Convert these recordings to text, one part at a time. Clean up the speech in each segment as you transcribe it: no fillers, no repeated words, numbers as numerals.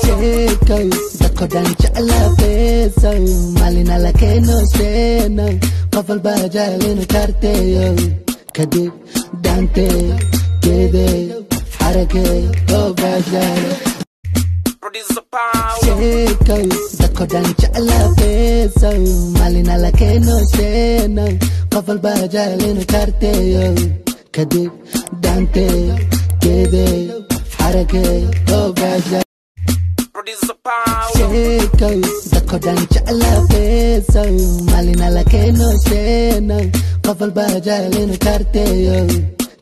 Chekoy, dako dan chala peso, malina la que no sé, no, pafal bajalino carteo, kadib, dante, kede, harake, oh bajal. Chekoy, dako dan chala peso, malina la que no sé, no, pafal bajalino carteo, kadib, dante, kede, harake, oh bajal. Chekoy, dako dan chala peso, malina la que no sé, no, pafal bajalino carteo,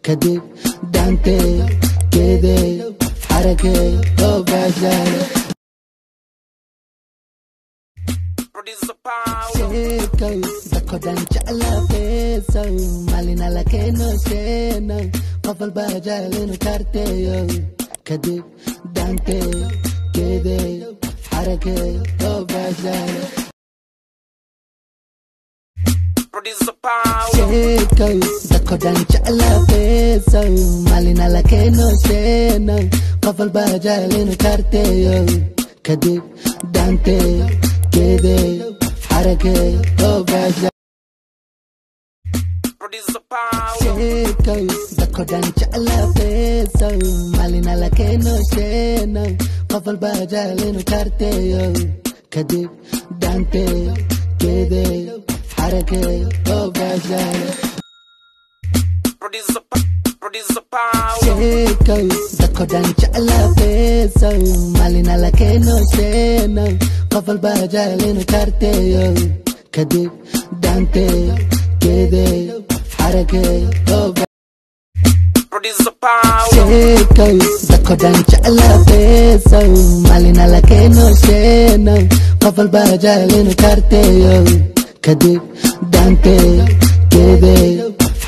kadib, dante, kede, harake, oh bajal. Chekoy, dako dan chala peso, malina la que no sé, no, pafal bajalino carteo, kadib, dante, kede, harake, oh bajal. Chekoy, dako dan chala peso, malina la que no sé, no, pafal bajalino carteo, kadib, dante, kede, harake, oh bajal. Chekoy, dako dan chala peso, malina la que no sé, no, pafal bajalino carteo, kadib, dante, kede, harake, oh bajal. Chekoy, dako dan chala peso, malina la que no sé, no, pafal bajalino carteo, kadib, dante, kede, harake, oh bajal. Chekoy, dako dan chala peso, malina la que no sé, no, pafal bajalino carteo, kadib, dante, kede,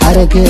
harake,